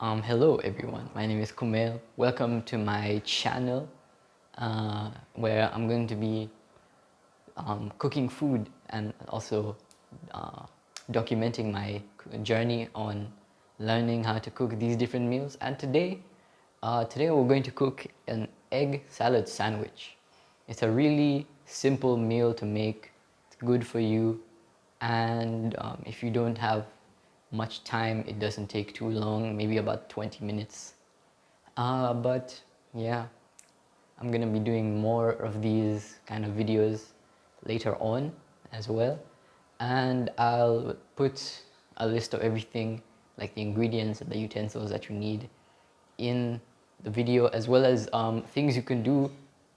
Hello everyone, my name is Kumail. Welcome to my channel where I'm going to be cooking food and also uh, documenting my journey on learning how to cook these different meals. And today we're going to cook an egg salad sandwich. It's a really simple meal to make. It's good for you, and if you don't have much time, it doesn't take too long, maybe about 20 minutes. But yeah, I'm gonna be doing more of these kind of videos later on as well. And I'll put a list of everything, like the ingredients and the utensils that you need in the video, as well as things you can do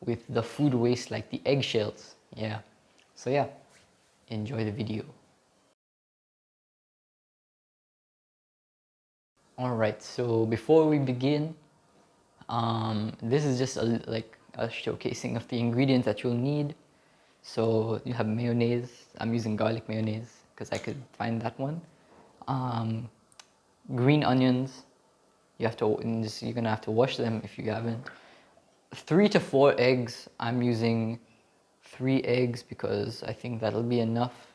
with the food waste, like the eggshells. Yeah. So yeah, enjoy the video. All right, so before we begin, this is just like a showcasing of the ingredients that you'll need. So you have mayonnaise. I'm using garlic mayonnaise because I could find that one. Um, Green onions. You're gonna have to wash them if you haven't. 3 to 4 eggs. I'm using 3 eggs because I think that'll be enough.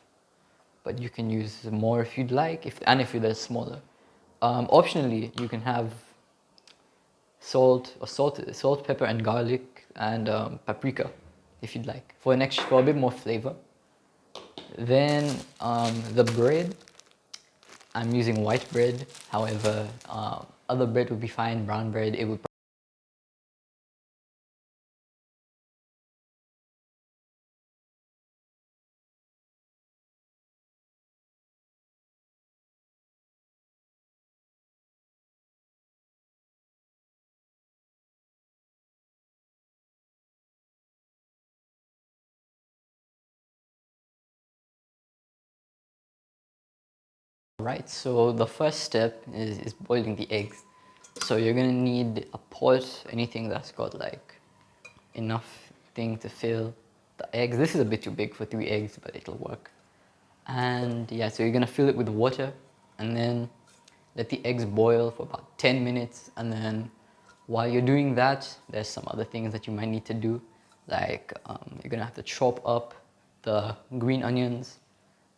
But you can use more if you'd like, if they're smaller. Optionally, you can have salt, pepper, and garlic, and paprika, if you'd like, for a bit more flavor. Then the bread, I'm using white bread. However, other bread would be fine. Brown bread, it would. Right. So the first step is boiling the eggs. So you're gonna need a pot, anything that's got like enough thing to fill the eggs. This is a bit too big for 3 eggs, but it'll work. And yeah, so you're gonna fill it with water, and then let the eggs boil for about 10 minutes. And then while you're doing that, there's some other things that you might need to do, like you're gonna have to chop up the green onions,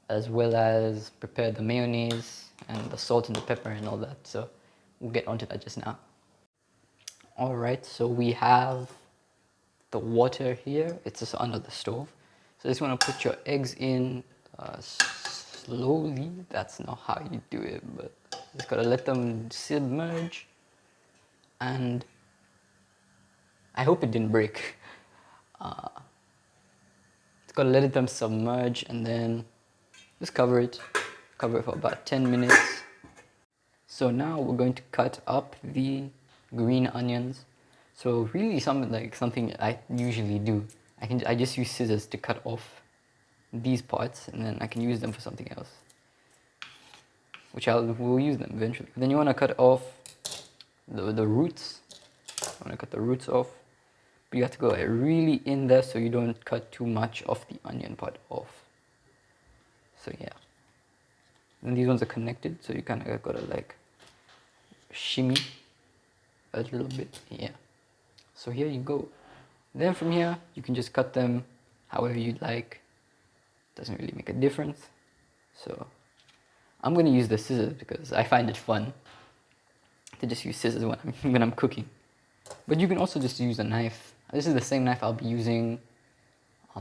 as well as prepare the mayonnaise and the salt and the pepper and all that. So we'll get onto that just now. All right, so we have the water here. It's just under the stove. So just want to put your eggs in slowly. That's not how you do it, but just gotta let them submerge. And I hope it didn't break. Just gotta let them submerge, and then just cover it. Cover it for about 10 minutes. So now we're going to cut up the green onions. So really something I usually do. I just use scissors to cut off these parts, and then I can use them for something else, which we'll use them eventually. Then you want to cut off the roots. You want to cut the roots off, but you have to go really in there so you don't cut too much of the onion part off. So yeah. And these ones are connected, so you kind of gotta like shimmy a little bit. Yeah. So here you go. Then from here, you can just cut them however you'd like. Doesn't really make a difference. So I'm gonna use the scissors because I find it fun to just use scissors when I'm cooking. But you can also just use a knife. This is the same knife I'll be using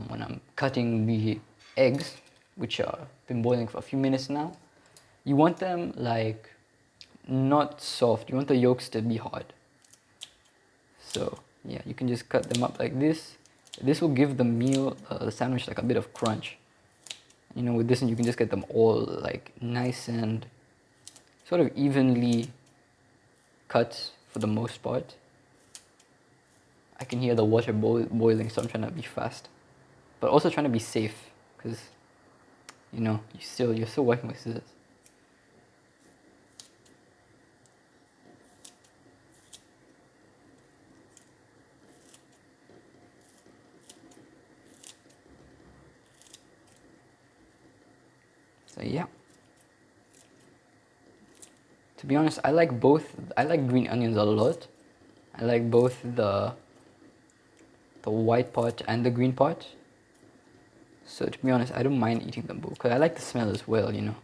when I'm cutting the eggs, which are been boiling for a few minutes now. You want them like not soft. You want the yolks to be hard. So yeah, you can just cut them up like this. This will give the sandwich, like a bit of crunch. You know, with this one you can just get them all like nice and sort of evenly cut for the most part. I can hear the water boiling, so I'm trying to be fast, but also trying to be safe, because you know you're still working with scissors. So yeah. To be honest, I like both. I like green onions a lot. I like both the white part and the green part. So to be honest, I don't mind eating them both because I like the smell as well, you know.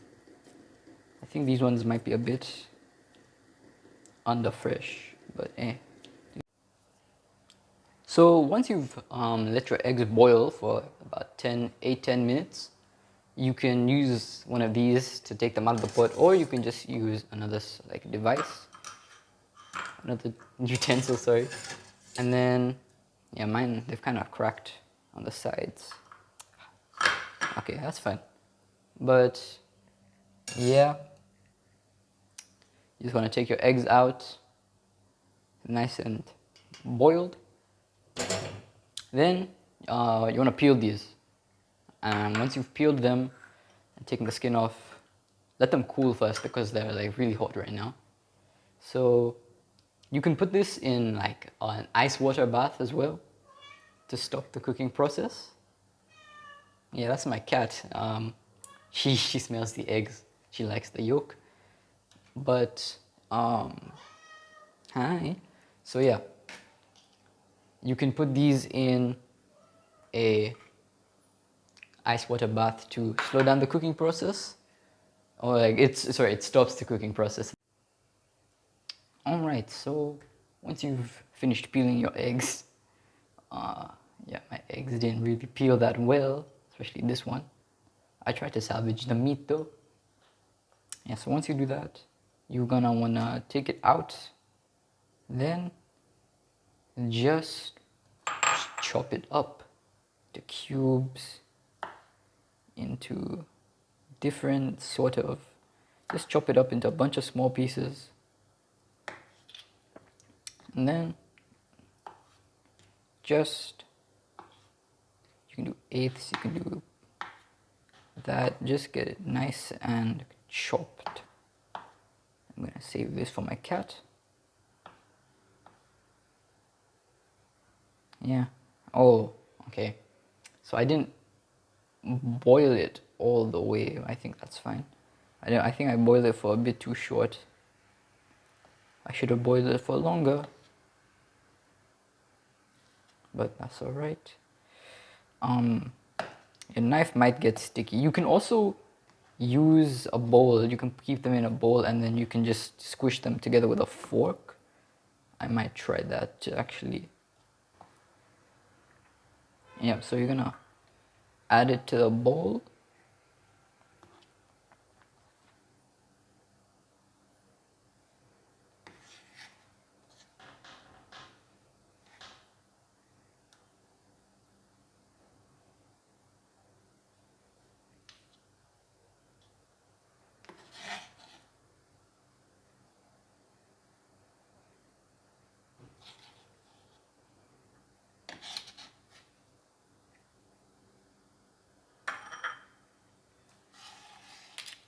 I think these ones might be a bit under fresh, but eh. So once you've let your eggs boil for about 10 minutes, you can use one of these to take them out of the pot, or you can just use another like device, another utensil, sorry. And then, yeah, mine, they've kind of cracked on the sides. Okay, that's fine. But yeah, you just want to take your eggs out, nice and boiled. Then you want to peel these. And once you've peeled them and taken the skin off, let them cool first because they're like really hot right now. So you can put this in like an ice water bath as well to stop the cooking process. Yeah, that's my cat. She smells the eggs. She likes the yolk. But hi. So yeah, you can put these in a ice water bath to slow down the cooking process, or like it stops the cooking process. All right, so once you've finished peeling your eggs, yeah, my eggs didn't really peel that well, especially this one. I tried to salvage the meat though. Yeah, so once you do that, you're gonna wanna take it out, then just chop it up to cubes, into different sort of, just chop it up into a bunch of small pieces. And then just, you can do eighths, you can do that, just get it nice and chopped. I'm gonna save this for my cat. Yeah. Oh, okay. So I didn't boil it all the way. I think that's fine. I think I boiled it for a bit too short. I should have boiled it for longer. But that's alright. Your knife might get sticky. You can also use a bowl. You can keep them in a bowl and then you can just squish them together with a fork. I might try that to actually. Yeah, so you're gonna add it to the bowl.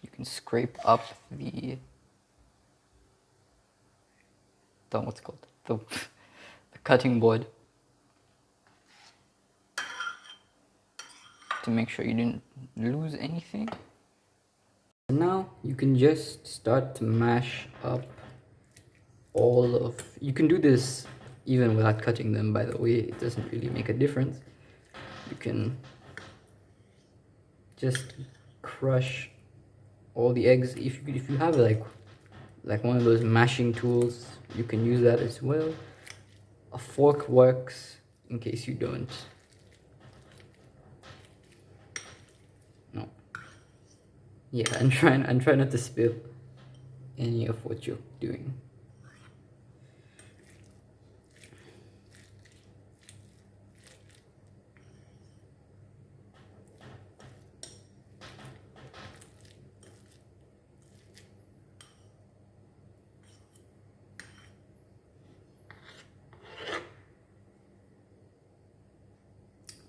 You can scrape up the what's it called, the cutting board to make sure you didn't lose anything. Now you can just start to mash up all of, you can do this even without cutting them, by the way. It doesn't really make a difference. You can just crush all the eggs. If you have like one of those mashing tools, you can use that as well. A fork works in case you don't. No. Yeah, and try not to spill any of what you're doing.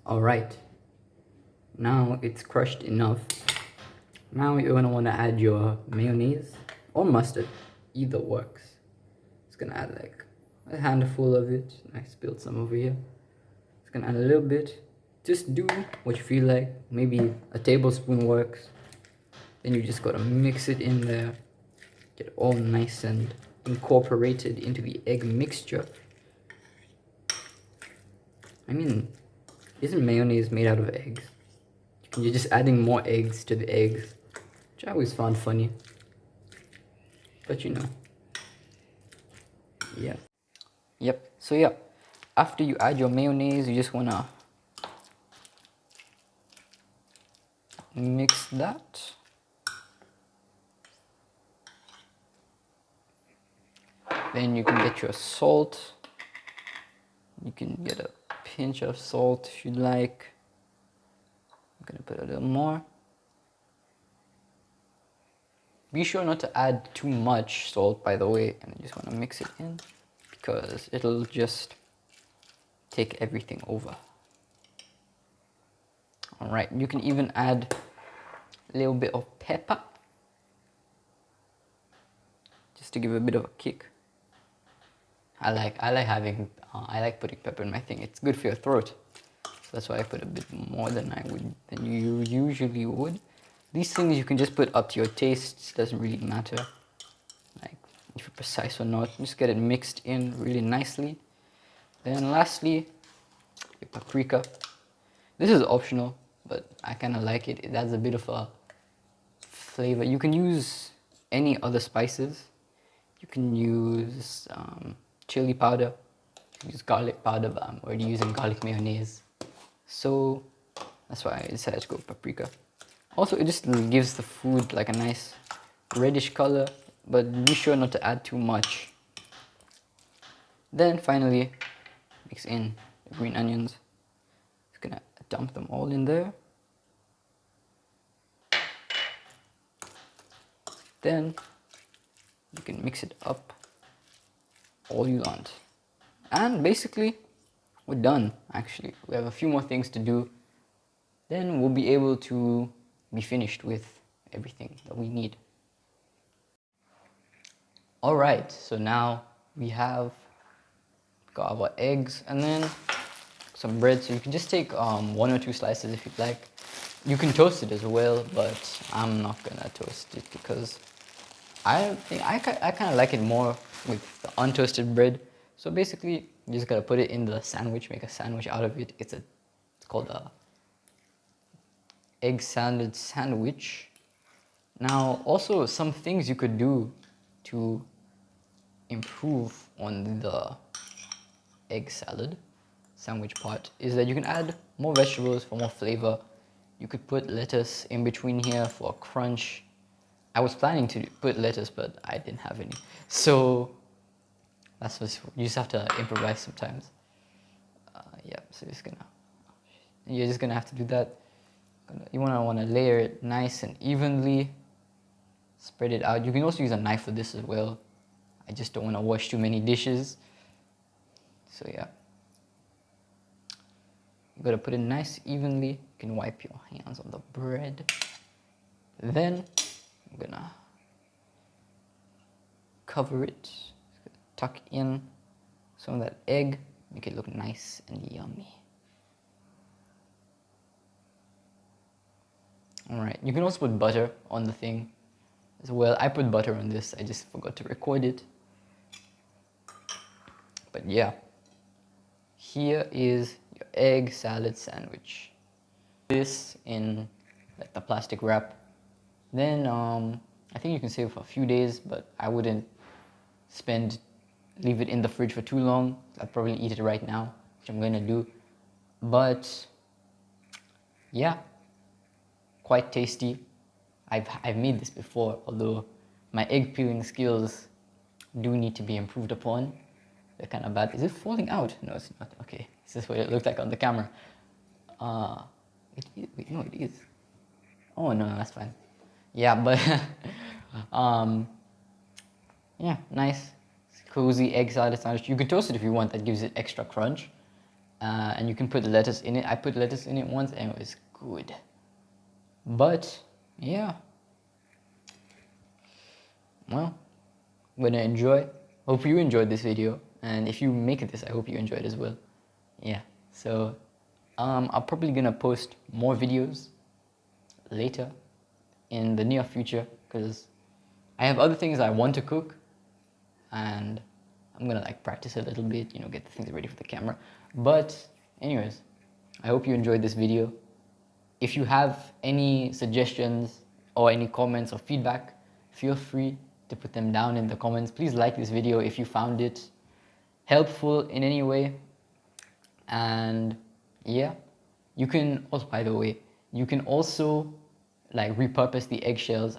All right. Now it's crushed enough. Now you're gonna want to add your mayonnaise or mustard, either works. Just gonna add like a handful of it. I spilled some over here. Just gonna add a little bit. Just do what you feel like. Maybe a tablespoon works. Then you just gotta mix it in there. Get it all nice and incorporated into the egg mixture. I mean, isn't mayonnaise made out of eggs? You're just adding more eggs to the eggs, which I always found funny. But you know. Yeah. Yep. So yeah, after you add your mayonnaise, you just wanna mix that. Then you can get your salt. You can get a pinch of salt if you'd like. I'm gonna put a little more. Be sure not to add too much salt, by the way, and I just want to mix it in because it'll just take everything over. All right, you can even add a little bit of pepper just to give a bit of a kick. I like putting pepper in my thing. It's good for your throat, so that's why I put a bit more than you usually would. These things you can just put up to your taste. Doesn't really matter, like if you're precise or not. Just get it mixed in really nicely. Then lastly, your paprika. This is optional, but I kind of like it. It adds a bit of a flavor. You can use any other spices. You can use chili powder, use garlic powder, but I'm already using garlic mayonnaise. So that's why I decided to go with paprika. Also, it just gives the food like a nice reddish color, but be sure not to add too much. Then finally, mix in the green onions. Just gonna dump them all in there. Then you can mix it up all you want. And basically, we're done actually. We have a few more things to do. Then we'll be able to be finished with everything that we need. Alright, so now we have got our eggs and then some bread. So you can just take 1 or 2 slices if you'd like. You can toast it as well, but I'm not gonna toast it because I kind of like it more with the untoasted bread. So basically, you just gotta put it in the sandwich, make a sandwich out of it. It's called a egg salad sandwich. Now, also some things you could do to improve on the egg salad sandwich part is that you can add more vegetables for more flavor. You could put lettuce in between here for a crunch. I was planning to put lettuce, but I didn't have any. So that's what you just have to improvise sometimes. Yeah, so you're just gonna have to do that. You wanna layer it nice and evenly. Spread it out. You can also use a knife for this as well. I just don't want to wash too many dishes. So yeah. You gotta put it nice evenly. You can wipe your hands on the bread. Then I'm gonna cover it. Tuck in some of that egg. Make it look nice and yummy. Alright, you can also put butter on the thing as well. I put butter on this, I just forgot to record it. But yeah, here is your egg salad sandwich. This in like the plastic wrap. Then I think you can save for a few days, but I wouldn't leave it in the fridge for too long. I'd probably eat it right now, which I'm gonna do. But yeah, quite tasty. I've made this before, although my egg peeling skills do need to be improved upon. They're kind of bad. Is it falling out? No, it's not. Okay, this is what it looked like on the camera. Wait, no, it is. Oh no, that's fine. Yeah, but yeah, nice, cozy egg salad sandwich. You can toast it if you want. That gives it extra crunch. And you can put lettuce in it. I put lettuce in it once, and it was good. But yeah, well, I'm gonna enjoy. Hope you enjoyed this video, and if you make this, I hope you enjoyed as well. Yeah, so I'm probably gonna post more videos later in the near future because I have other things I want to cook, and I'm gonna like practice a little bit, you know, get the things ready for the camera. But anyways, I hope you enjoyed this video. If you have any suggestions or any comments or feedback, feel free to put them down in the comments. Please like this video if you found it helpful in any way. And yeah, you can also, by the way, you can also like repurpose the eggshells.